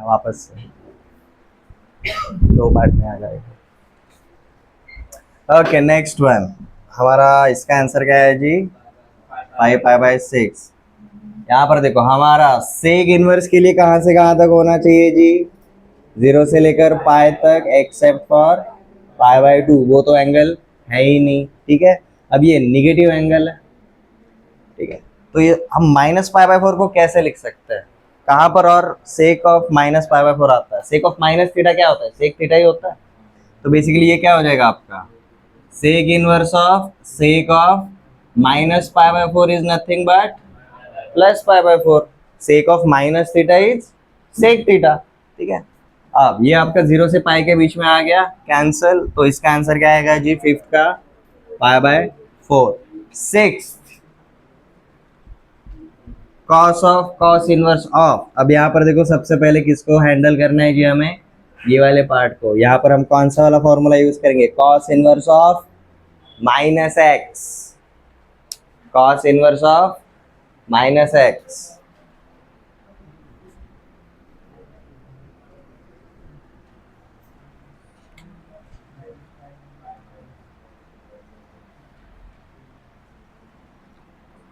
वापस से दो पार्ट में आ जाएगा। Okay, next one. हमारा इसका आंसर क्या है जी? 5 पाई बाय 6। यहाँ पर देखो, हमारा सेक इनवर्स के लिए कहाँ से कहाँ तक होना चाहिए जी? 0 से लेकर पाई तक, एक्सेप्ट फॉर पाई/2। वो तो एंगल है ही नहीं, ठीक है। अब ये निगेटिव एंगल है, ठीक है। तो ये हम -π/4 को कैसे लिख सकते हैं? कहाँ पर और सेक ऑफ -π/4 आता है? सेक ऑफ माइनस थीटा क्या होता है? सेक थीटा ही होता है। तो बेसिकली ये क्या हो जाएगा आपका? Sec of -π/4 is nothing but +π/4। Sec of minus theta is sec theta, ठीक है। अब ये आपका 0 से पाई के बीच में आ गया, कैंसल। तो इसका आंसर क्या आएगा जी? फिफ्थ का π/4। Six, cos inverse of. अब यहाँ पर देखो, सबसे पहले किसको हैंडल करना है जी हमें? ये वाले पार्ट को। यहाँ पर हम कौन सा वाला फॉर्मूला यूज करेंगे? Cos inverse of -x। Cos inverse of -x।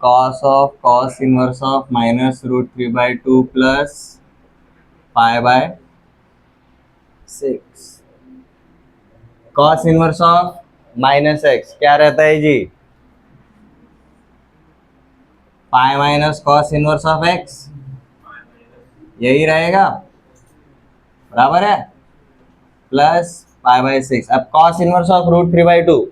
cos inverse of -√3/2 plus π/6। Cos inverse of -x क्या रहता है जी? Pi minus cos inverse of x, यही रहेगा, बराबर है, प्लस π/6। अब कॉस इनवर्स ऑफ √3/2,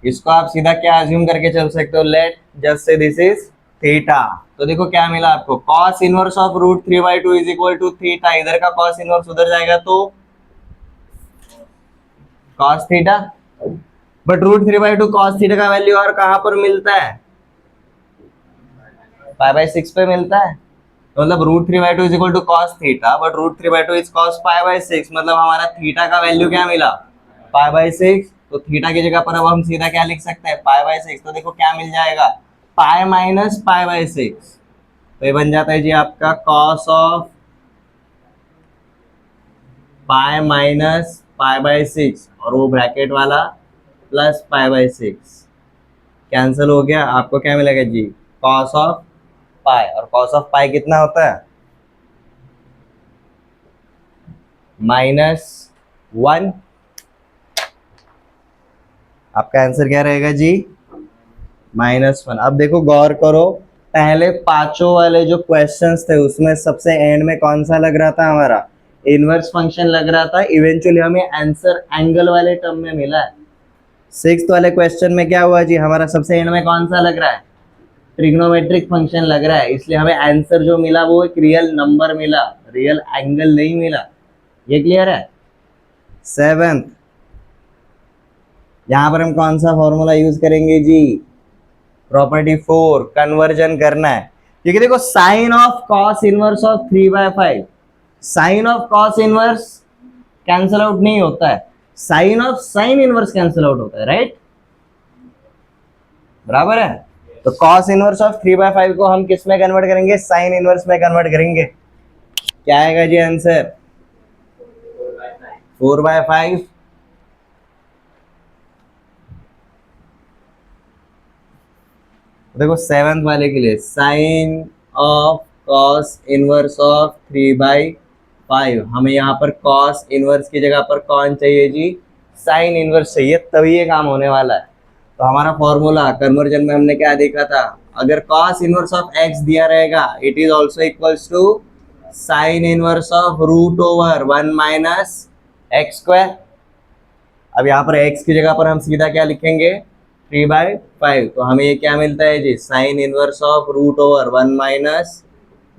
इसको आप सीधा क्या अज्यूम करके चल सकते हो? Let just say this is theta. तो देखो क्या मिला आपको? Cos inverse of √3/2 is equal to theta. इधर का कॉस इनवर्स उधर जाएगा तो cos theta. But √3/2 cos theta का वैल्यू और कहां पर मिलता है? π/6 पे मिलता है। तो मतलब √3/2 is equal to cos theta, but √3/2 is cos π/6। मतलब हमारा थीटा का वैल्यू क्या मिला? π/6। तो थीटा की जगह पर अब हम सीधा क्या लिख सकते हैं? π/6। तो देखो क्या मिल जाएगा? Pi minus π/6। तो ये बन जाता है जी आपका कॉस ऑफ पाई माइनस π/6, और वो ब्रैकेट वाला प्लस π/6 कैंसिल हो गया। आपको क्या मिलेगा जी? कॉस ऑफ पाई। और कॉस ऑफ पाई कितना होता है? -1। आपका आंसर क्या रहेगा जी? -1। अब देखो गौर करो, पहले पांचों वाले जो क्वेश्चंस थे उसमें सबसे एंड में कौन सा लग रहा था? हमारा इनवर्स फंक्शन लग रहा था। इवेंचुअली हमें आंसर एंगल वाले टर्म में मिला है। सिक्स्थ वाले क्वेश्चन में क्या हुआ जी? हमारा सबसे एंड में कौन सा लग रहा है? ट्रिग्नोमेट्रिक फंक्शन लग रहा है। इसलिए हमें आंसर जो मिला वो एक रियल नंबर मिला, रियल एंगल नहीं मिला। ये क्लियर है? सेवेंथ, यहां पर हम कौन सा फॉर्मूला यूज करेंगे जी? प्रॉपर्टी 4, कन्वर्जन करना है। क्योंकि देखो sine of cos inverse of 3/5, sine of cos inverse cancel out नहीं होता है, sine of sine inverse cancel out होता है, राइट? बराबर है। तो कॉस इनवर्स ऑफ 3/5 को हम किस में कन्वर्ट करेंगे? साइन इनवर्स में कन्वर्ट करेंगे। क्या आएगा जी आंसर? 4/5। देखो सेवंथ वाले के लिए sine of cos inverse of 3/5, हमें यहाँ पर कॉस इनवर्स की जगह पर कौन चाहिए जी? साइन इनवर्स चाहिए, तभी ये काम होने वाला है। तो हमारा फॉर्मूला कन्वर्जन में हमने क्या देखा था? अगर कॉस इनवर्स ऑफ एक्स दिया रहेगा, it is also equals to sine inverse of √1 minus x²। अब यहाँ पर x की जगह पर हम सीधा क्या लिखेंगे? 3/5। तो हमें ये क्या मिलता है जी? Sine inverse of √1 minus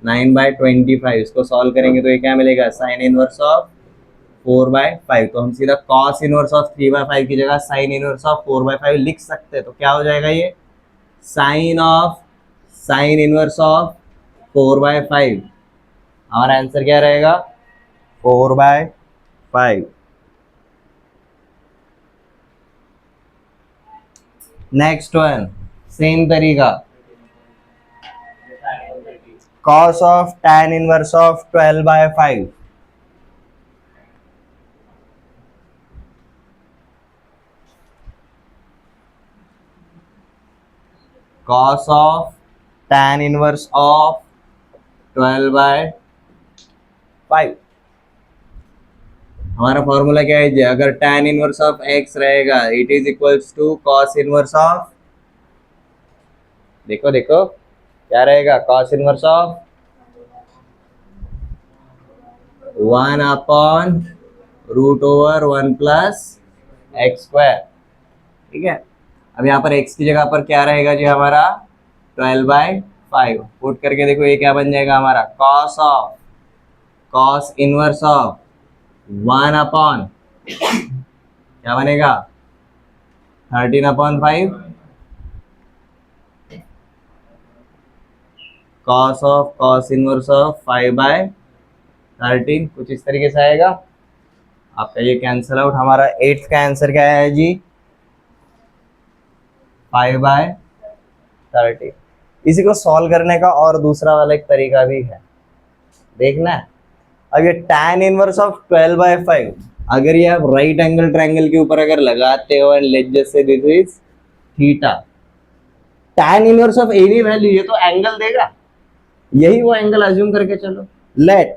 9/25। इसको सॉल्व करेंगे तो ये क्या मिलेगा? Sine inverse of 4/5। तो हम सीधा कॉस इनवर्स ऑफ 3/5 की जगह साइन इनवर्स ऑफ 4/5 लिख सकते हैं। तो क्या हो जाएगा ये? Sine inverse of 4/5। हमारा आंसर क्या रहेगा? 4/5। नेक्स्ट वन, सेम तरीका। Cos of tan inverse of 12/5, cos of tan inverse of 12/5। हमारा फॉर्मूला क्या है जी? अगर tan इनवर्स ऑफ x रहेगा it is equals to cos inverse of, देखो देखो क्या रहेगा, cos inverse of 1/√1 plus X square. ठीक है, अब यहाँ पर x की जगह पर क्या रहेगा जी हमारा 12/5। पुट करके देखो ये क्या बन जाएगा हमारा, कॉस इनवर्स ऑफ 1 क्या बनेगा 13/5 कॉस इनवर्स ऑफ 5/13, कुछ इस तरीके से आएगा आपका। ये कैंसिल आउट, हमारा 8th का आंसर क्या है जी 5/13। इसी को सॉल्व करने का और दूसरा वाला एक तरीका भी है, देखना है। अब ये tan इनवर्स ऑफ 12/5 अगर ये आप राइट एंगल ट्रायंगल के ऊपर अगर लगाते हो and let just say this is theta, tan inverse of any value ये तो एंगल देगा, यही वो एंगल अज्यूम करके चलो। Let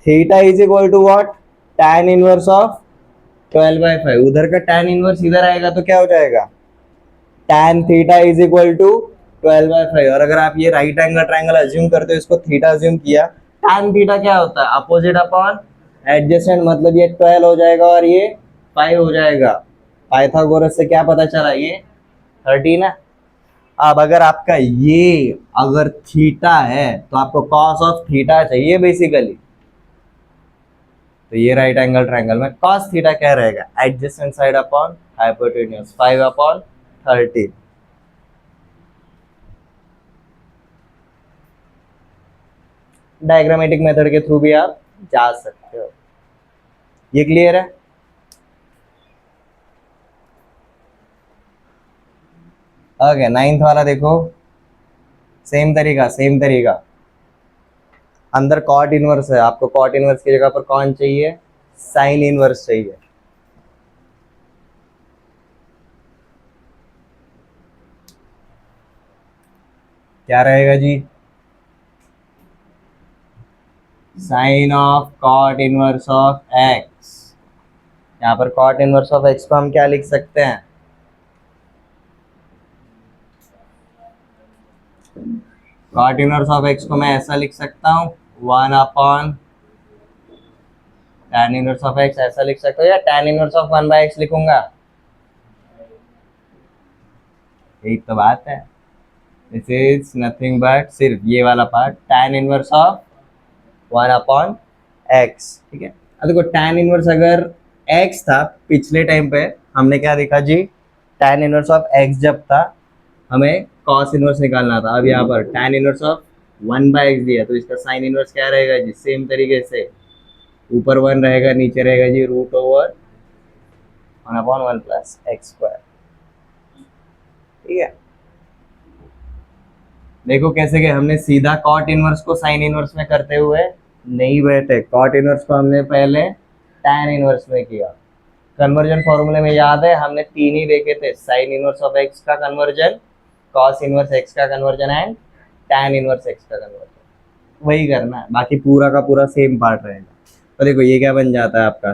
theta is equal to what, tan inverse of 12/5, उधर का tan इनवर्स इधर आएगा तो क्या हो जाएगा tan theta is equal to 12/5। और अगर आप ये राइट एंगल ट्रायंगल अज्यूम करते हो, इसको थीटा अज्यूम किया, tan थीटा क्या होता है अपोजिट अपॉन एडजेसेंट, मतलब ये 12 हो जाएगा और ये 5 हो जाएगा। पाइथागोरस से क्या पता चला, ये 13 है। अब अगर आपका ये अगर थीटा है तो आपको कॉस ऑफ थीटा चाहिए बेसिकली, तो ये राइट एंगल ट्रायंगल में कॉस थीटा क्या रहेगा adjacent side upon hypotenuse 5/13। Diagrammatic method के थ्रू भी आप जा सकते हो। ये क्लियर है? ओके, 9th वाला देखो, सेम तरीका। अंदर कॉट इनवर्स है, आपको कॉट इनवर्स की जगह पर कौन चाहिए, साइन इनवर्स चाहिए। क्या रहेगा जी, sine of cot inverse of x. यहाँ पर कॉट इनवर्स ऑफ एक्स को हम क्या लिख सकते हैं, कॉट इनवर्स ऑफ एक्स को मैं ऐसा लिख सकता हूँ 1/tan इनवर्स ऑफ एक्स, ऐसा लिख सकता हूँ, या tan इनवर्स ऑफ 1/x लिखूंगा। यही तो बात है, दिस इज नथिंग बट सिर्फ ये वाला part tan inverse of 1/x। ठीक है, अब देखो tan इनवर्स अगर x था पिछले टाइम पे, हमने क्या देखा जी, tan इनवर्स ऑफ x जब था हमें cos इनवर्स निकालना था। अब यहाँ पर tan इनवर्स ऑफ 1/x दिया, तो इसका साइन इनवर्स क्या रहेगा जी, सेम तरीके से ऊपर 1 रहेगा, नीचे रहेगा जी √1/1 प्लस एक्स स्क्वायर। ठीक है, देखो कैसे कि हमने सीधा कॉट इनवर्स को साइन इनवर्स में करते हुए नहीं बैठे, कॉट इनवर्स को हमने पहले tan इनवर्स में किया। कन्वर्जन फॉर्मूले में याद है हमने 3 ही देखे थे, साइन इनवर्स ऑफ एक्स का कन्वर्जन, कॉस इनवर्स एक्स का conversion and tan inverse x का कन्वर्जन। वही करना है, बाकी पूरा का पूरा सेम पार्ट रहेगा। तो देखो ये क्या बन जाता है आपका,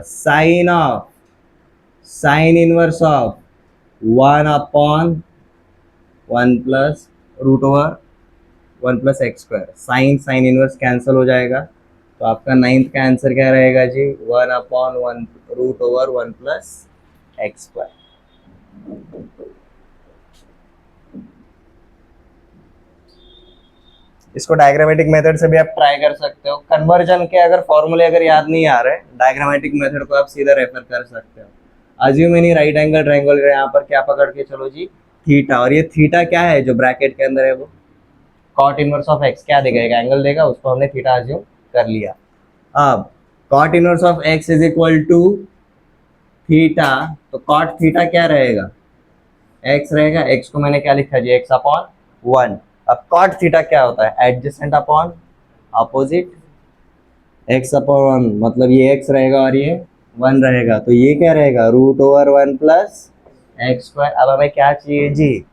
sign inverse of 1/1 plus √1 plus X square. Sign inverse cancel हो जाएगा, तो आपका 9th का आंसर क्या रहेगा जी 1/1 √1 प्लस एक्स स्क्वायर। इसको डायग्रामेटिक मेथड से भी आप ट्राई कर सकते हो। कन्वर्जन के अगर फॉर्मूले अगर याद नहीं आ रहे, डायग्रामेटिक मेथड को आप सीधा रेफर कर सकते हो। Assume any right angle triangle, यहाँ पर क्या पकड़ के चलो जी थीटा, और ये थीटा क्या है जो ब्रैकेट के अंदर है, वो कॉट इनवर्स ऑफ एक्स क्या देगा, एक एंगल देगा, उसको हमने थीटा अज्यूम कर लिया। अब cot inverse of x is equal to theta, तो कॉट थीटा क्या रहेगा, एक्स रहेगा। एक्स को मैंने क्या लिखा जी x/1, अब कॉट थीटा क्या होता है, adjacent upon opposite, x upon मतलब ये एक्स रहेगा और ये 1 रहेगा, तो ये क्या रहेगा √1 प्लस एक्स स्क्वायर। अब हमें क्या चाहिए जी,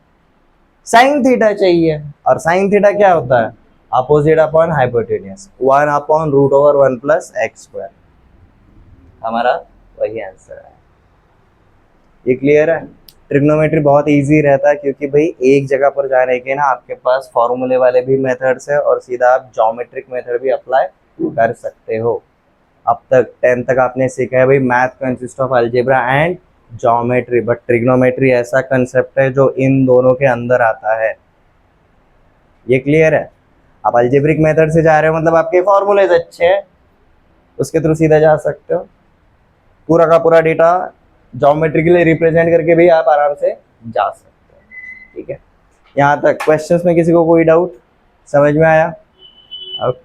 साइन थीटा चाहिए, और साइन थीटा क्या होता है opposite upon hypotenuse, 1/√1 plus X square, हमारा वही आंसर है। ये क्लियर है। ट्रिग्नोमेट्री बहुत इजी रहता है क्योंकि भाई एक जगह पर जाने के ना आपके पास फॉर्मूले वाले भी मेथड्स है और सीधा आप ज्योमेट्रिक मेथड भी अप्लाई कर सकते हो। अब तक 10th तक आपने सीखा है भाई math consist of algebra and geometry, but trigonometry ऐसा कंसेप्ट है जो इन दोनों के अंदर आता है। ये क्लियर है। आप अलजेब्रिक मेथड से जा रहे हो मतलब आपके फॉर्मूलेज अच्छे हैं, उसके थ्रू सीधा जा सकते हो। पूरा का पूरा डेटा ज्योमेट्रिकली रिप्रेजेंट करके भी आप आराम से जा सकते हो। ठीक है, यहाँ तक क्वेश्चंस में किसी को कोई डाउट समझ में आया? ओके,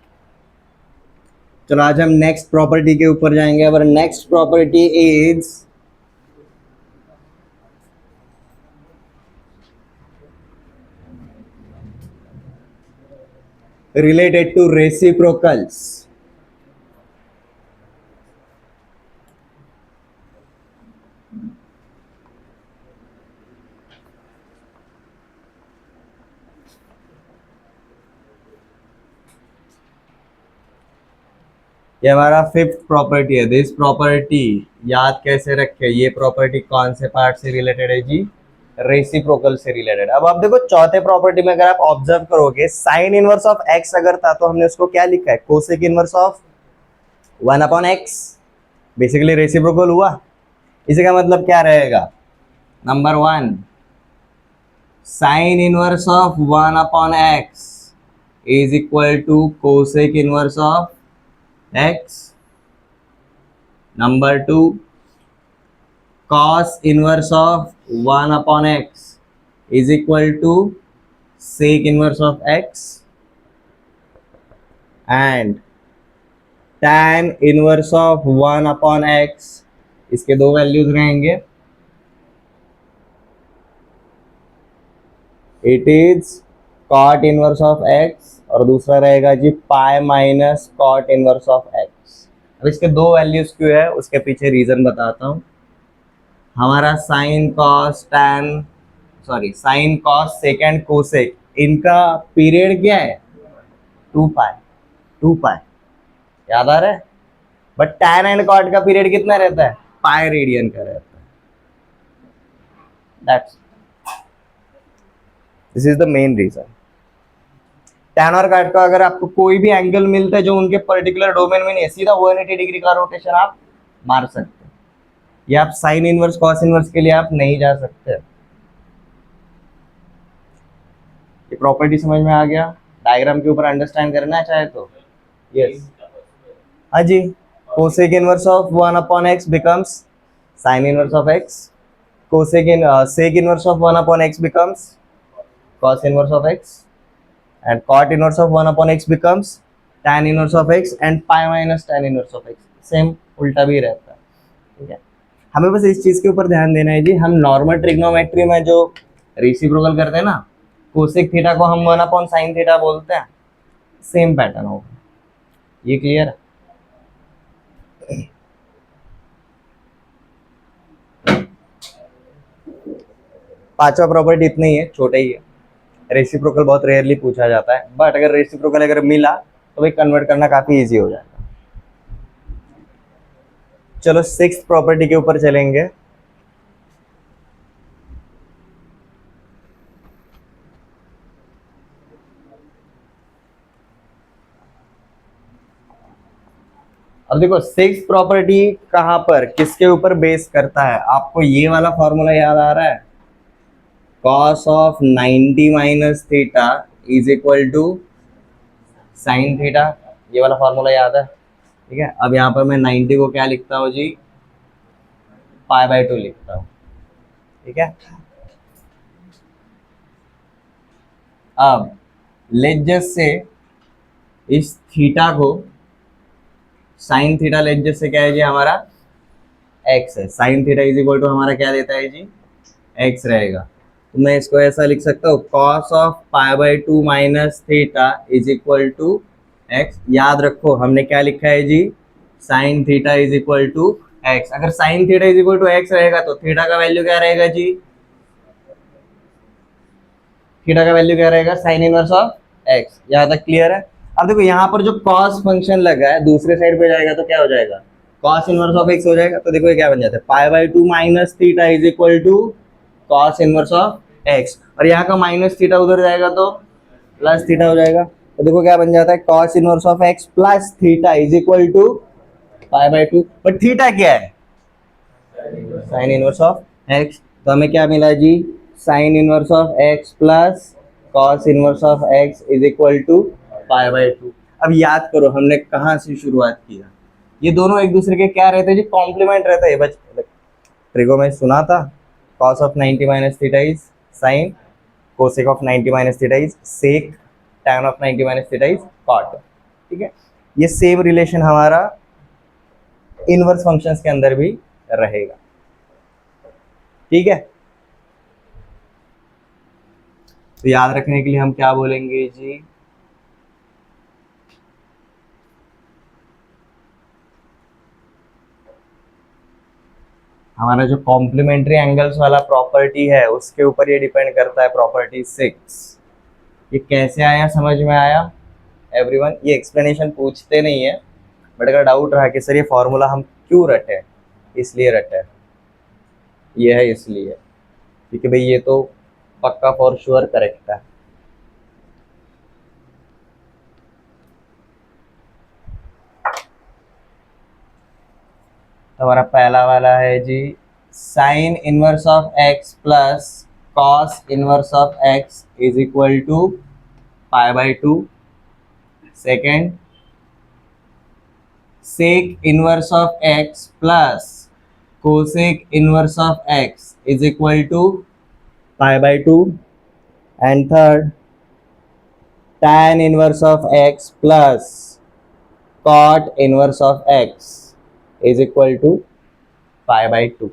चलो आज हम नेक्स्ट प्रॉपर्टी के ऊपर जाएंगे। अवर next property is related to reciprocals. ये हमारा 5th प्रॉपर्टी है। दिस प्रॉपर्टी याद कैसे रखे, ये प्रॉपर्टी कौन से पार्ट से रिलेटेड है जी, रेसिप्रोकल से रिलेटेड। अब आप देखो चौथे प्रॉपर्टी में अगर आप ऑब्जर्व करोगे साइन इनवर्स ऑफ एक्स अगर था तो हमने उसको क्या लिखा है, cosec inverse of 1/x, basically reciprocal हुआ। इसी का मतलब क्या रहेगा, number 1 sine inverse of 1/x is equal to cosec inverse of x. Number 2 cos inverse of 1/x is equal to sec inverse of x, and tan inverse of 1/x, इसके दो values रहेंगे, it is cot inverse of x और दूसरा रहेगा जी pi minus cot inverse of x। अब इसके दो वैल्यूज क्यों है उसके पीछे रीजन बताता हूँ। हमारा sine cos tan sine cos second cosec, इनका पीरियड क्या है 2 पाई, याद आ रहा है। बट टैन एंड कॉट का पीरियड कितना रहता है, पाई रेडियन का रहता है। That's this is the main reason. Tan और कॉट का अगर आपको कोई भी एंगल मिलता है जो उनके पर्टिकुलर डोमेन में नहीं है, सीधा 180 डिग्री का रोटेशन आप मार सकते हैं। ये आप साइन इनवर्स कॉस इनवर्स के लिए आप नहीं जा सकते। ये प्रॉपर्टी समझ में आ गया। डायग्राम के ऊपर अंडरस्टैंड करना है चाहे तो यस। हाँ जी, cosec inverse of 1/x becomes sin inverse of x, sec inverse of 1/x becomes cos inverse of x, and cot inverse of 1/x becomes tan inverse of x, and pi minus tan inverse of x, same उल्टा भी रहता है। ठीक है, हमें बस इस चीज के ऊपर ध्यान देना है जी, हम नॉर्मल ट्रिग्नोमेट्री में जो रेसिप्रोकल करते हैं ना, कोसेक थीटा को हम 1/sin थीटा बोलते हैं, सेम पैटर्न होगा। ये क्लियर है? पांचवा प्रॉपर्टी इतना ही है, छोटा ही है। रेसिप्रोकल बहुत रेयरली पूछा जाता है, बट अगर रेसिप्रोकल अगर मिला तो भाई कन्वर्ट करना काफी इजी हो जाएगा। चलो 6th प्रॉपर्टी के ऊपर चलेंगे। अब देखो 6th प्रॉपर्टी कहां पर किसके ऊपर बेस करता है, आपको ये वाला फॉर्मूला याद आ रहा है, cos of 90 minus theta is equal to sine theta, ये वाला फॉर्मूला याद है। ठीक है, अब यहाँ पर मैं 90 को क्या लिखता हूँ जी, π/2 लिखता हूँ। ठीक है, अब लेट जस्ट से इस थीटा को साइन थीटा लेट जस्ट से क्या है जी हमारा x है, sine theta is equal to हमारा क्या देता है जी x रहेगा। तो मैं इसको ऐसा लिख सकता हूँ, cos of pi by two minus theta is equal to x. याद रखो हमने क्या लिखा है जी, sine theta is equal to x. अगर sine theta is equal to x रहेगा तो थीटा का वैल्यू क्या रहेगा जी, थीटा का वैल्यू क्या रहेगा, साइन इनवर्स ऑफ एक्स। यहाँ तक क्लियर है। अब देखो यहाँ पर जो कॉस फंक्शन लगा है दूसरे साइड पे जाएगा तो क्या हो जाएगा, कॉस इनवर्स ऑफ एक्स हो जाएगा। तो देखो ये क्या बन जाता है, pi by two minus theta is equal to cos inverse of X, और यहाँ का माइनस थीटा उधर जाएगा तो प्लस थीटा हो जाएगा। तो देखो क्या बन जाता है, cos inverse of x plus theta is equal to pi by two. But theta क्या है, साइन इनवर्स ऑफ एक्स। तो हमें क्या मिला जी, sine inverse of x plus cos inverse of x is equal to pi by two. अब याद करो हमने कहाँ से शुरुआत किया, ये दोनों एक दूसरे के क्या रहते हैं जी, कॉम्प्लीमेंट रहता है। बच ट्रिगो में सुना था, cos of 90 minus theta is sine, cosec of 90 minus theta is sec, tan of 90 minus theta is cot. ठीक है, ये सेम रिलेशन हमारा इनवर्स फंक्शंस के अंदर भी रहेगा। ठीक है, तो याद रखने के लिए हम क्या बोलेंगे जी, हमारा जो कॉम्प्लीमेंट्री एंगल्स वाला प्रॉपर्टी है उसके ऊपर ये डिपेंड करता है, प्रॉपर्टी 6। ये कैसे आया, समझ में आया एवरीवन? ये एक्सप्लेनेशन पूछते नहीं है, बट अगर डाउट रहा कि सर ये फॉर्मूला हम क्यों रटे, इसलिए रटे, ये है इसलिए, क्योंकि भाई ये तो पक्का फॉर श्योर करेक्ट है। तो हमारा पहला वाला है जी, sine inverse of x plus cos inverse of x is equal to pi by two. Second, sec inverse of x plus cosec inverse of x is equal to pi by two. And third, tan inverse of x plus cot inverse of x is equal to pi by two.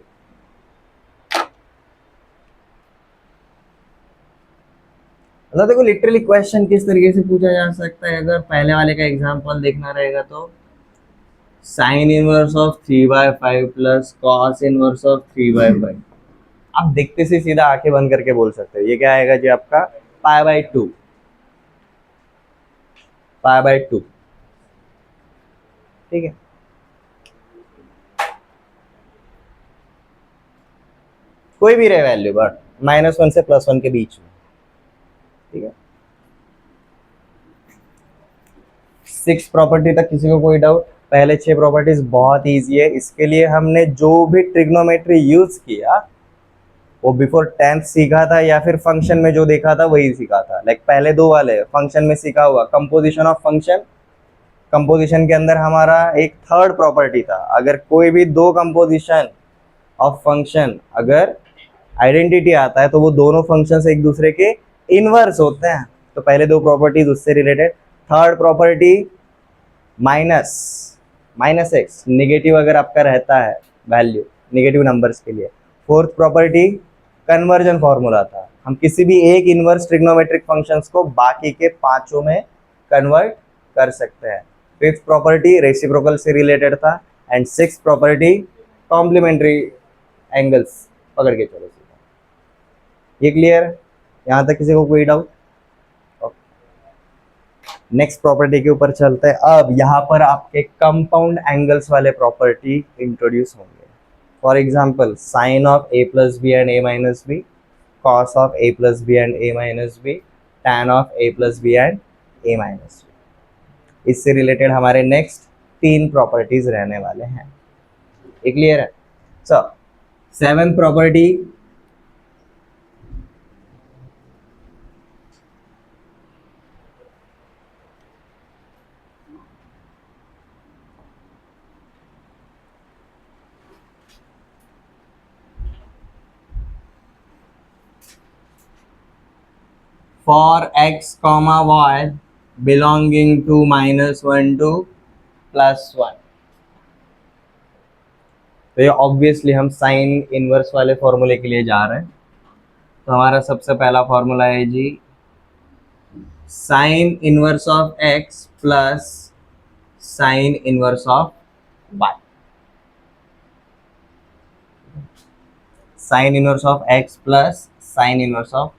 मतलब देखो literally question किस तरीके से पूछा जा सकता है, अगर पहले वाले का एग्जांपल देखना रहेगा तो sine inverse of 3/5 plus cos inverse of 3/5। आप देखते से सीधा आंखें बंद करके बोल सकते हो ये क्या आएगा जी आपका, पाई by to, pi by to. ठीक है, कोई भी रहे वैल्यू, बट -1 से +1 के बीच में। ठीक है, 6 प्रॉपर्टी तक किसी को कोई डाउट? पहले 6 प्रॉपर्टीज बहुत इजी है, इसके लिए हमने जो भी ट्रिग्नोमेट्री यूज किया वो बिफोर 10th सीखा था या फिर फंक्शन में जो देखा था वही सीखा था। लाइक पहले दो वाले फंक्शन में सीखा हुआ, कंपोजिशन ऑफ फंक्शन, कंपोजिशन के अंदर हमारा एक थर्ड प्रॉपर्टी था, अगर कोई भी दो कंपोजिशन ऑफ फंक्शन अगर आइडेंटिटी आता है तो वो दोनों फंक्शंस एक दूसरे के इनवर्स होते हैं। तो पहले दो प्रॉपर्टीज उससे related. Third property minus x, negative अगर आपका रहता है वैल्यू निगेटिव नंबर्स के लिए। फोर्थ प्रॉपर्टी कन्वर्जन फॉर्मूला था, हम किसी भी एक इनवर्स ट्रिग्नोमेट्रिक फंक्शंस को बाकी के पांचों में कन्वर्ट कर सकते हैं। फिफ्थ प्रॉपर्टी रेसिप्रोकल से रिलेटेड था। And six property complementary angles, पकड़ के चलो सीधा। ये क्लियर है? यहाँ तक किसी को कोई डाउट? नेक्स्ट प्रॉपर्टी के ऊपर चलते हैं। अब यहाँ पर आपके कंपाउंड एंगल्स वाले प्रॉपर्टी इंट्रोड्यूस होंगे। For example sine of a plus B and a minus B, cos of a plus B and a minus B, tan of a plus B and a minus B. इससे related हमारे next 3 properties रहने वाले हैं। ये clear है? So seventh property, for x comma y belonging to -1 to +1। तो ये obviously हम साइन इनवर्स वाले फॉर्मूले के लिए जा रहे हैं। तो हमारा सबसे पहला फॉर्मूला है जी sine inverse of x plus sine inverse of y. Sine inverse of x plus sine inverse of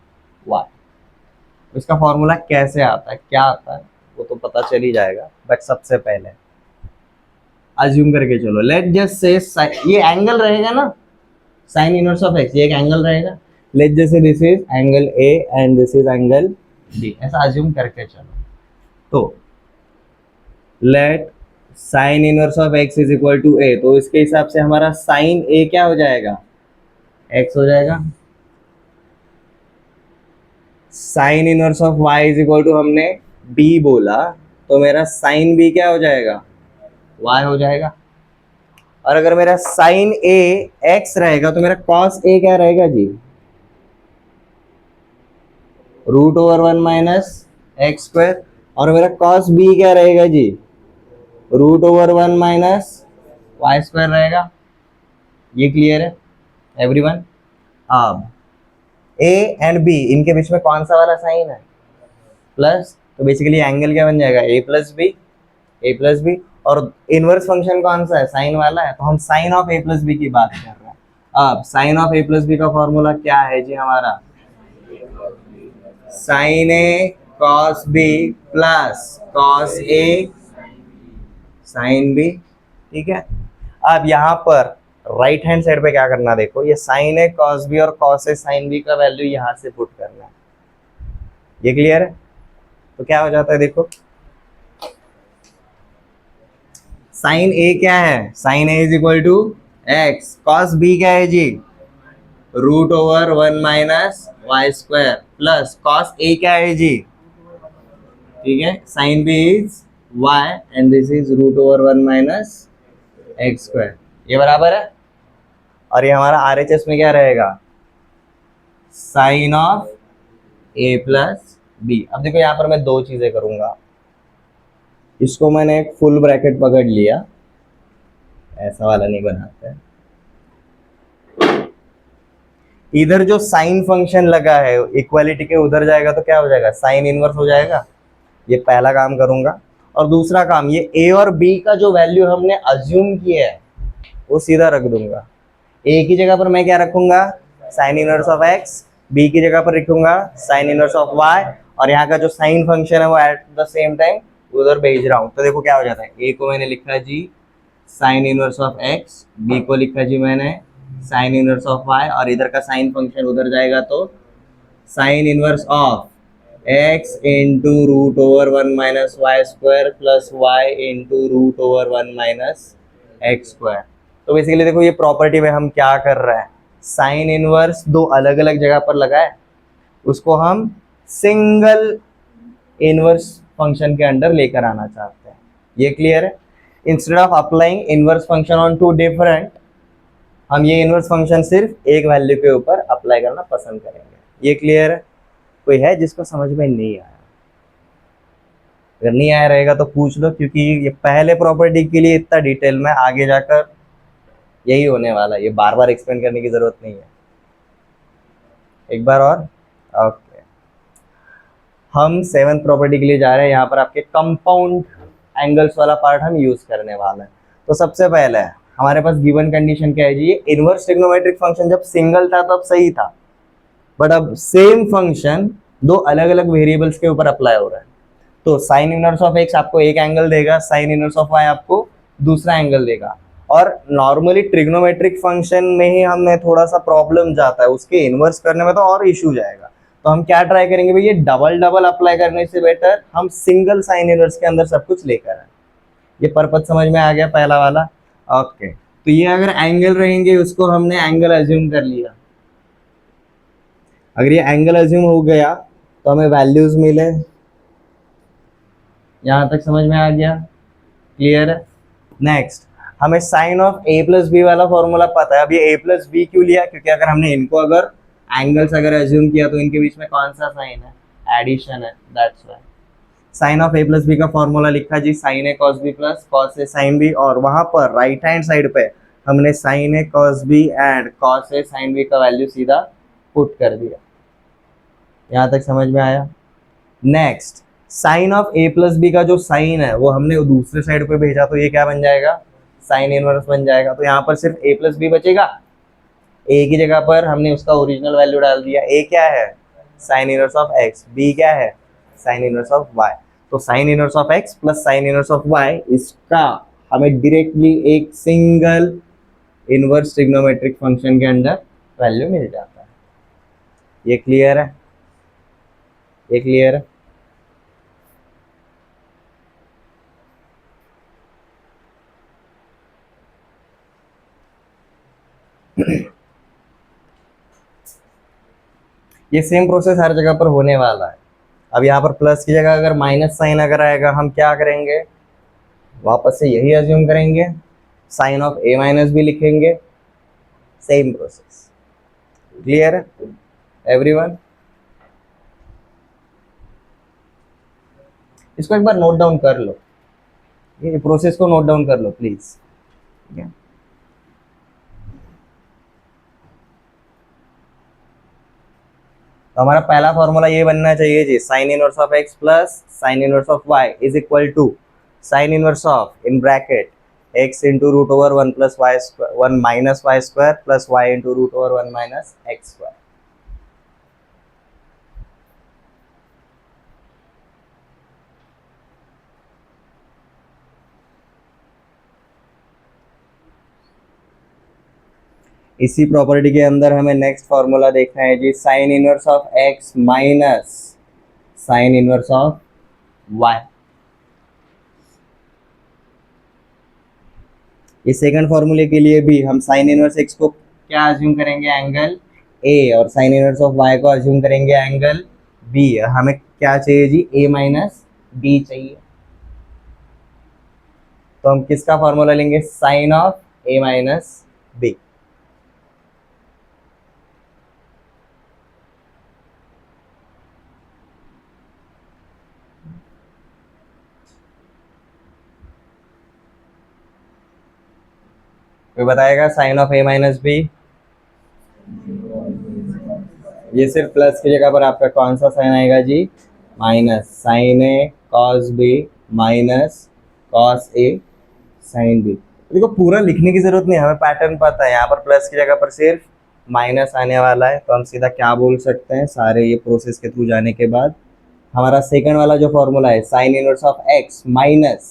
y. इसका फॉर्मूला कैसे आता है, क्या आता है, वो तो पता चल ही जाएगा, बट सबसे पहले अज्यूम करके चलो, लेट जस्ट से ये एंगल रहेगा ना, साइन इनवर्स ऑफ एक्स, ये एक एंगल रहेगा। Let just say this is angle A and this is angle B, ऐसा अज्यूम करके चलो। तो let sine inverse of x is equal to ए, तो इसके हिसाब से हमारा साइन ए क्या हो जाएगा, एक्स हो जाएगा। Sine inverse of Y is equal to हमने बी बोला, तो मेरा साइन बी क्या हो जाएगा, वाई हो जाएगा। और अगर मेरा साइन ए एक्स रहेगा तो मेरा कॉस ए क्या रहेगा जी, root over 1 minus x square. और मेरा कॉस बी क्या रहेगा जी, root over 1 minus Y square रहेगा। ये क्लियर है एवरीवन। अब ए एंड बी, इनके बीच में कौन सा वाला साइन है, प्लस, तो बेसिकली एंगल क्या बन जाएगा, A plus B, A plus B. और इनवर्स फंक्शन कौन सा है, साइन वाला है, तो हम sine of A plus B की बात कर रहे हैं। अब sine of A plus B का फॉर्मूला क्या है जी हमारा, sine A cos B plus cos A sine B. ठीक है, अब यहाँ पर राइट हैंड साइड पे क्या करना, देखो ये साइन ए कॉस बी और कॉस ए साइन बी का वैल्यू यहाँ से पुट करना है। ये क्लियर है, तो क्या हो जाता है, देखो साइन ए क्या है, sine a is equal to x, cos b क्या है जी, root over 1 minus Y square, plus cos a क्या है जी, ठीक है, sine b is y and this is root over 1 minus x square. ये बराबर है। और ये हमारा आरएचएस में क्या रहेगा, sine of A plus B. अब देखो यहाँ पर मैं दो चीजें करूंगा, इसको मैंने एक फुल ब्रैकेट पकड़ लिया, ऐसा वाला नहीं बनाते, इधर जो साइन फंक्शन लगा है इक्वालिटी के उधर जाएगा तो क्या हो जाएगा, साइन इनवर्स हो जाएगा। ये पहला काम करूंगा। और दूसरा काम, ये ए और बी का जो वैल्यू हमने अज्यूम किया है वो सीधा रख दूंगा। ए की जगह पर मैं क्या रखूंगा, sine inverse of x, B की जगह पर रखूंगा साइन इनवर्स ऑफ वाई, और यहाँ का जो साइन फंक्शन है वो एट द सेम टाइम उधर भेज रहा हूँ। तो देखो क्या हो जाता है, ए को मैंने लिखा जी sine inverse of x, b को लिखा जी मैंने साइन इनवर्स ऑफ वाई, और इधर का साइन फंक्शन उधर जाएगा तो sine inverse of x into root over 1 minus Y square plus Y into root over 1 minus x square. तो बेसिकली देखो ये प्रॉपर्टी में हम क्या कर रहे हैं, साइन इनवर्स दो अलग अलग जगह पर लगाए, उसको हम सिंगल इनवर्स फंक्शन के अंडर लेकर आना चाहते हैं। ये क्लियर है। Instead of applying inverse function on two different, हम ये इनवर्स फंक्शन सिर्फ एक वैल्यू के ऊपर अप्लाई करना पसंद करेंगे। ये क्लियर है। कोई है जिसको समझ में नहीं आया, अगर नहीं आया रहेगा तो पूछ लो, क्योंकि ये पहले प्रॉपर्टी के लिए इतना डिटेल में, आगे जाकर यही होने वाला है, ये बार बार एक्सप्लेन करने की जरूरत नहीं है। एक बार और, ओके, हम 7th प्रॉपर्टी के लिए जा रहे हैं। यहाँ पर आपके कंपाउंड एंगल्स वाला पार्ट हम यूज करने वाले हैं। तो सबसे पहले हमारे पास गिवन कंडीशन क्या है जी, इनवर्स ट्रिग्नोमेट्रिक फंक्शन जब सिंगल था तब सही था, बट अब सेम फंक्शन दो अलग अलग वेरिएबल्स के ऊपर अप्लाई हो रहा है। तो साइन इनवर्स ऑफ एक्स आपको एक एंगल देगा, साइन इनवर्स ऑफ वाई आपको दूसरा एंगल देगा। और नॉर्मली ट्रिग्नोमेट्रिक फंक्शन में ही हमें थोड़ा सा प्रॉब्लम जाता है, उसके इनवर्स करने में तो और इशू जाएगा। तो हम क्या ट्राई करेंगे भैया, डबल डबल अप्लाई करने से बेटर हम सिंगल साइन इनवर्स के अंदर सब कुछ लेकर आए। ये पर्पज समझ में आ गया पहला वाला। ओके, तो ये अगर एंगल रहेंगे उसको हमने एंगल अज्यूम कर लिया। अगर ये एंगल अज्यूम हो गया तो हमें वैल्यूज मिले, यहां तक समझ में आ गया, क्लियर है। नेक्स्ट, हमें sine of A plus B वाला फॉर्मूला पता है। अब ये ए प्लस बी क्यों लिया, क्योंकि अगर हमने इनको अगर एंगल्स अगर अज्यूम किया तो इनके बीच में कौन सा साइन है, एडिशन है, that's why sine of A plus B का फॉर्मूला लिखा जी sine A cos B plus cos A sine B, और वहां पर राइट हैंड साइड पे हमने sine A cos B and cos A sine B का वैल्यू सीधा पुट कर दिया। यहाँ तक समझ में आया? Next, sine of A plus B का जो साइन है वो हमने दूसरे साइड पे भेजा, तो ये क्या बन जाएगा? साइन इनवर्स बन जाएगा। तो यहाँ पर सिर्फ ए प्लस बी बचेगा। ए की जगह पर हमने उसका ओरिजिनल वैल्यू डाल दिया। ए क्या है? Sine inverse of x. B क्या है? Sine inverse of y. तो sine inverse of x plus sine inverse of y, इसका हमें डायरेक्टली एक सिंगल इनवर्स ट्रिग्नोमेट्रिक फंक्शन के अंदर वैल्यू मिल जाता है। ये क्लियर है? ये क्लियर है? ये सेम प्रोसेस हर जगह पर होने वाला है। अब यहाँ पर प्लस की जगह अगर माइनस साइन अगर आएगा, हम क्या करेंगे? वापस से यही अज्यूम करेंगे, sine of A minus b लिखेंगे। Same process. क्लियर है एवरीवन? इसको एक बार नोट डाउन कर लो, ये प्रोसेस को नोट डाउन कर लो प्लीज। ठीक है? तो हमारा पहला फॉर्मूला ये बनना चाहिए जी, sine inverse of x plus sine inverse of Y is equal to sine inverse of in bracket x into root over one plus y square, one minus Y square plus Y into root over one minus x square. इसी property के अंदर हमें next formula देखना है जी, sine inverse of x minus sine inverse of y. इस second फॉर्मूले के लिए भी हम साइन इनवर्स एक्स को क्या अज्यूम करेंगे? Angle A. और साइन इनवर्स ऑफ वाई को अज्यूम करेंगे एंगल बी। हमें क्या चाहिए जी? ए माइनस बी चाहिए। तो हम किसका फॉर्मूला लेंगे? Sine of A minus B. कोई बताएगा sine of A minus B? ये सिर्फ प्लस की जगह पर आपका कौन सा साइन आएगा जी? Minus sign A cos b minus cos A sine B. देखो पूरा लिखने की जरूरत नहीं, हमें पैटर्न पता है। यहाँ पर प्लस की जगह पर सिर्फ माइनस आने वाला है, तो हम सीधा क्या बोल सकते हैं सारे ये प्रोसेस के थ्रू जाने के बाद? हमारा सेकंड वाला जो फॉर्मूला है sine inverse of x minus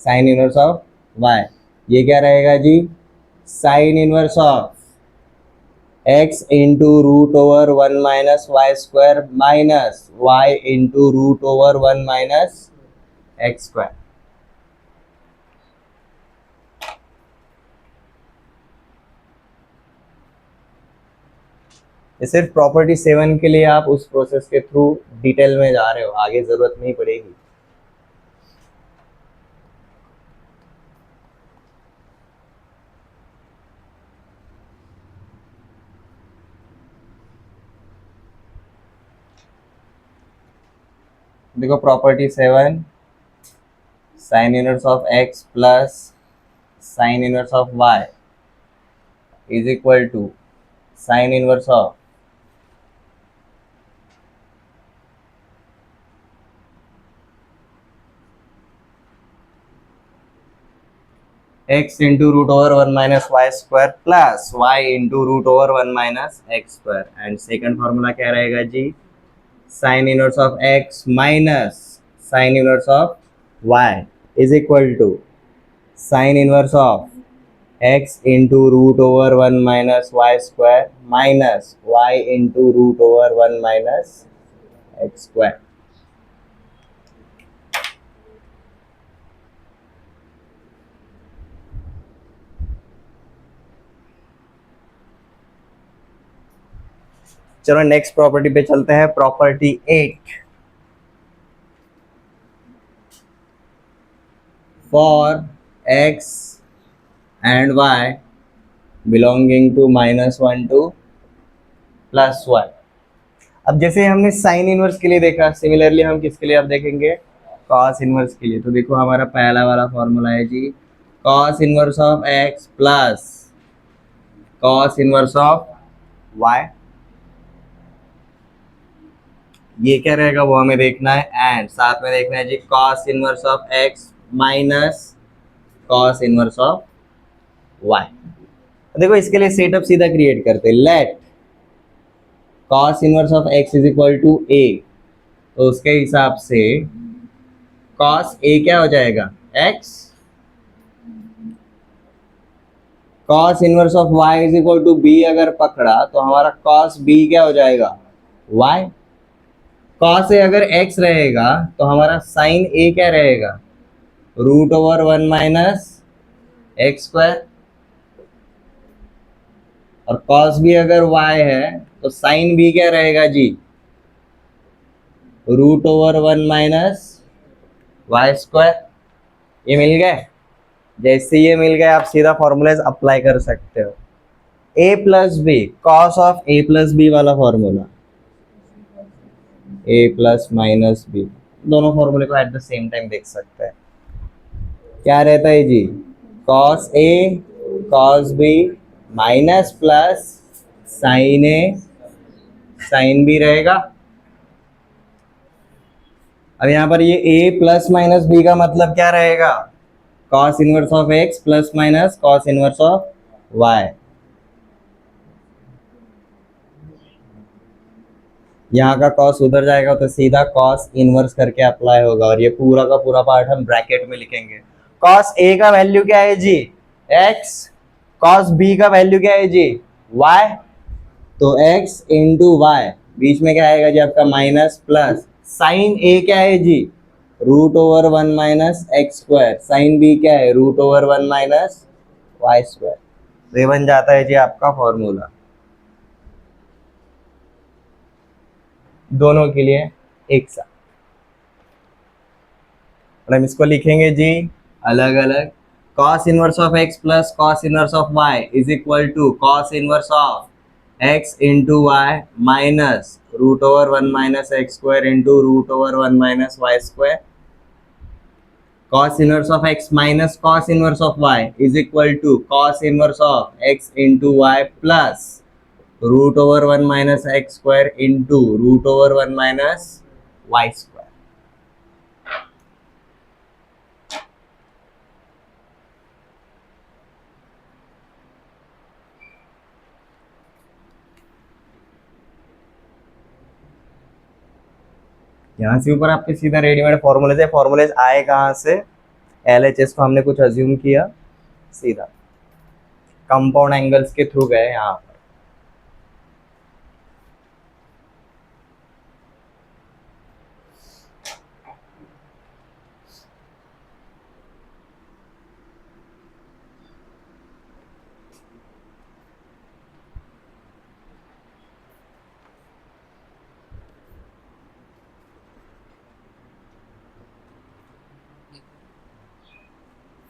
sine inverse of y, ये क्या रहेगा जी? Sine inverse of x into root over one minus Y square minus y into root over one minus x square. ये सिर्फ property 7 के लिए आप उस प्रोसेस के थ्रू डिटेल में जा रहे हो, आगे जरूरत नहीं पड़ेगी। देखो property 7, sine inverse of x plus sine inverse of Y is equal to sine inverse of x into root over one minus Y square plus y into root over one minus x square. And second formula क्या रहेगा जी? Sine inverse of x minus sine inverse of y is equal to sine inverse of x into root over one minus Y square minus y into root over one minus x square. चलो next property पे चलते हैं, property 8। For x and y belonging to -1 to +1। अब जैसे हमने sine inverse के लिए देखा, सिमिलरली हम किसके लिए अब देखेंगे? कॉस इनवर्स के लिए। तो देखो हमारा पहला वाला फॉर्मूला है जी, cos inverse of x plus cos inverse of y ये क्या रहेगा वो हमें देखना है, एंड साथ में देखना है जी cos inverse of x minus cos inverse of y. देखो इसके लिए सेटअप सीधा क्रिएट करते हैं, let cos inverse of x is equal to ए, तो उसके हिसाब से कॉस ए क्या हो जाएगा x, cos inverse of Y is equal to b अगर पकड़ा तो हमारा कॉस बी क्या हो जाएगा वाई। कॉस ए अगर एक्स रहेगा तो हमारा साइन ए क्या रहेगा root over one minus x square, और कॉस बी अगर वाई है तो साइन बी क्या रहेगा जी root over one minus Y square. ये मिल गए, जैसे ये मिल गए आप सीधा फॉर्मूलाज अप्लाई कर सकते हो। A plus b, cos of A plus B वाला फॉर्मूला, ए प्लस माइनस बी, दोनों फॉर्मूले को एट द सेम टाइम देख सकते हैं। क्या रहता है जी cos a cos b minus plus sine a sine b रहेगा। अब यहाँ पर ये a प्लस माइनस बी का मतलब क्या रहेगा cos inverse of x plus minus cos inverse of Y. यहाँ का कॉस उधर जाएगा तो सीधा कॉस इनवर्स करके अप्लाई होगा, और ये पूरा का पूरा पार्ट हम ब्रैकेट में लिखेंगे। कॉस ए का वैल्यू क्या है जी एक्स, कॉस बी का वैल्यू क्या है जी वाई, तो एक्स इंटू वाई, बीच में क्या आएगा जी आपका माइनस प्लस, साइन ए क्या है जी root over one minus x square, sine b क्या है root over one minus Y square. तो ये बन जाता है जी आपका फॉर्मूला दोनों के लिए एक साथ। और हम इसको लिखेंगे जी अलग अलग, cos inverse of x plus cos inverse of Y is equal to cos inverse of x into Y minus root over one minus x square into root over one minus Y square. cos inverse of x minus cos inverse of y is equal to cos inverse of x into y plus root over 1 minus x square into root over 1 minus y square। यहाँ से ऊपर आपके सीधा readymade formulas है, formulas आए कहाँ से, LHS को हमने कुछ अज्यूम किया, सीधा कंपाउंड एंगल्स के थ्रू गए यहाँ पर।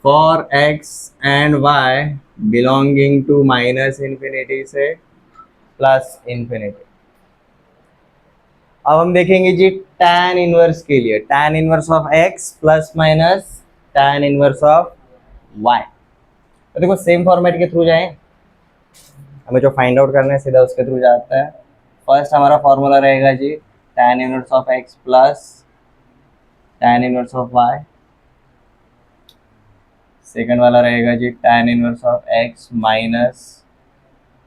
For x and y belonging to minus infinity से प्लस इन्फिनिटी। अब हम देखेंगे जी tan इनवर्स के लिए, tan inverse of x plus minus tan inverse of y। तो देखो सेम फॉर्मेट के थ्रू जाएं, हमें जो फाइंड आउट करना है सीधा उसके थ्रू जाता है। फर्स्ट हमारा फॉर्मूला रहेगा जी tan inverse of x plus tan inverse of y, second वाला रहेगा जी tan inverse of x minus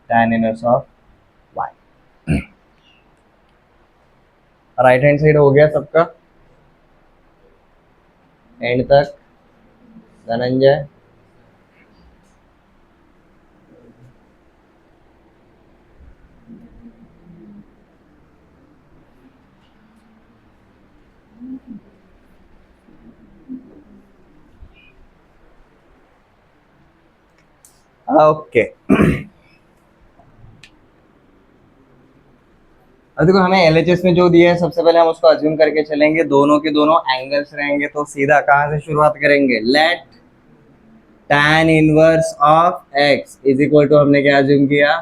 tan inverse of y। Right hand side हो गया सबका एंड तक, धनंजय ओके। अब देखो हमें LHS में जो दिया है सबसे पहले हम उसको अज्यूम करके चलेंगे, दोनों के दोनों एंगल्स रहेंगे, तो सीधा कहाँ से शुरुआत करेंगे, let tan inverse of x is equal to, हमने क्या अज्यूम किया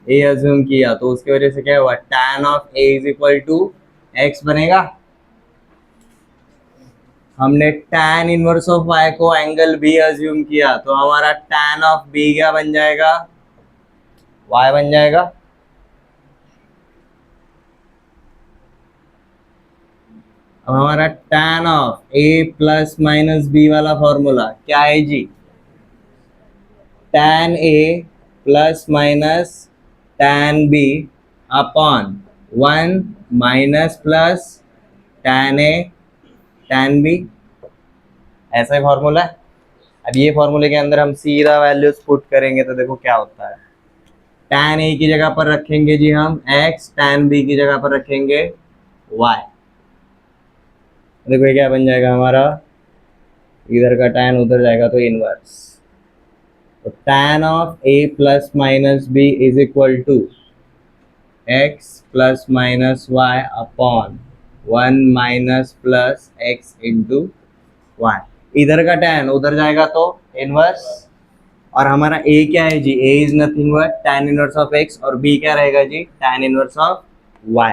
a अज्यूम किया, तो उसकी वजह से क्या हुआ tan of a is equal to x बनेगा। हमने tan इनवर्स ऑफ y को एंगल b अज्यूम किया, तो हमारा tan ऑफ b क्या बन जाएगा y बन जाएगा। अब हमारा tan of a plus minus B वाला फॉर्मूला क्या है जी? tan a plus minus tan b upon 1 minus plus tan a tan b, ऐसा ही फॉर्मूला है। अब ये फॉर्मूले के अंदर हम सीधा वैल्यूज पुट करेंगे तो देखो क्या होता है। tan a की जगह पर रखेंगे जी हम x, tan b की जगह पर रखेंगे y। देखो ये क्या बन जाएगा हमारा, इधर का tan उधर जाएगा तो इनवर्स। तो tan of a plus minus b is equal to x plus minus Y upon 1 minus plus X into Y. इधर का tan उधर जाएगा तो इनवर्स, और हमारा a क्या है जी? a इज nothing but tan inverse of x, और b क्या रहेगा जी? tan inverse of y।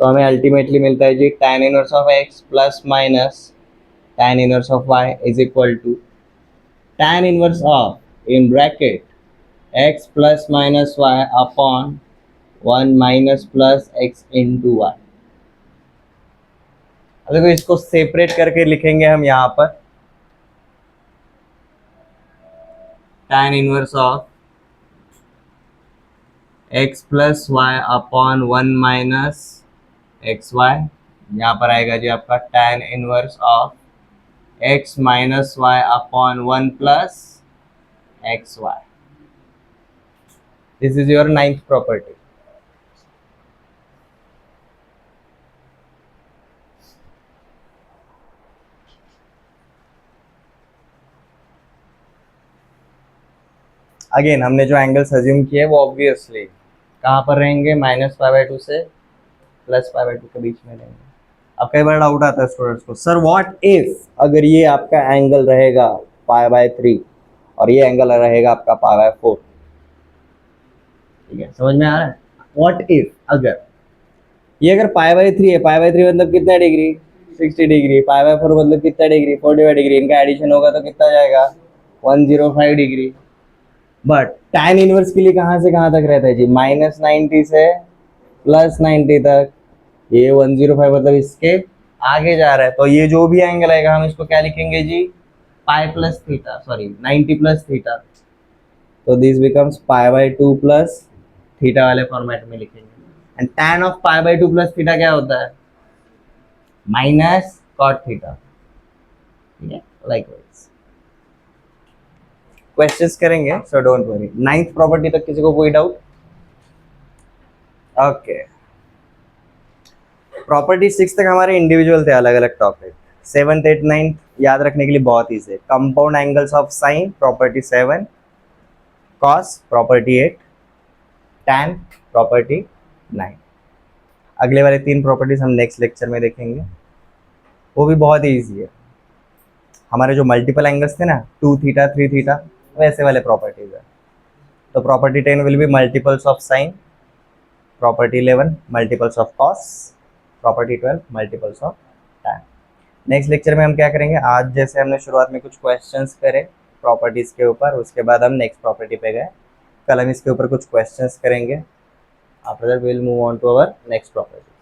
तो हमें अल्टीमेटली मिलता है जी tan inverse of x plus minus tan inverse of y is equal to tan inverse of in bracket x plus minus y upon 1 minus plus x into Y. देखो इसको separate करके लिखेंगे हम यहाँ पर, tan inverse of x plus Y upon 1 minus X Y. यहाँ पर आएगा जी आपका tan inverse of x minus Y upon 1 plus X Y. This is your ninth property. Again हमने जो एंगल्स अज्यूम किए वो ऑब्वियसली कहाँ पर रहेंगे? -π/2 से +π/2 के बीच में रहेंगे। अब कई बार डाउट आता है स्टूडेंट्स को, सर व्हाट इफ अगर ये आपका एंगल रहेगा π/3 और ये एंगल रहेगा आपका π/4? ठीक है, समझ में आ रहा है? व्हाट इफ अगर ये अगर π/3 है, π/3 मतलब कितना डिग्री? 60 डिग्री। π/4 मतलब कितना डिग्री? 45 डिग्री। इनका एडिशन होगा तो कितना जाएगा? 105 डिग्री। बट tan इनवर्स के लिए कहाँ से कहाँ तक रहता है जी? -90 से +90 तक। ये 105 मतलब इसके आगे जा रहा है, तो ये जो भी एंगल आएगा हम इसको क्या लिखेंगे जी? Pi plus theta, sorry 90 plus theta. तो दिस बिकम्स π/2 प्लस थीटा वाले फॉर्मेट में लिखेंगे। And tan of π/2 plus theta क्या होता है? Minus cot theta. ठीक है, लाइकवाइज क्वेश्चंस करेंगे, so don't worry. Ninth property तक किसी को कोई डाउट? ओके, प्रॉपर्टी 6 तक हमारे इंडिविजुअल थे, अलग अलग टॉपिक। 7th 8th 9th याद रखने के लिए बहुत ईजी है। Compound angles of sine property 7, cos property 8, tan property 9। अगले वाले 3 प्रॉपर्टीज हम नेक्स्ट लेक्चर में देखेंगे, वो भी बहुत ईजी है। हमारे जो मल्टीपल एंगल्स थे ना, 2 थीटा 3 थीटा, वैसे वाले प्रॉपर्टीज है। तो property 10 will be multiples of sine, property 11 multiples of cos, property 12 multiples of tan. Next lecture में हम क्या करेंगे, आज जैसे हमने शुरुआत में कुछ क्वेश्चंस करे प्रॉपर्टीज़ के ऊपर, उसके बाद हम नेक्स्ट प्रॉपर्टी पे गए। कल हम इसके ऊपर कुछ क्वेश्चंस करेंगे। After that we will move on to our next property.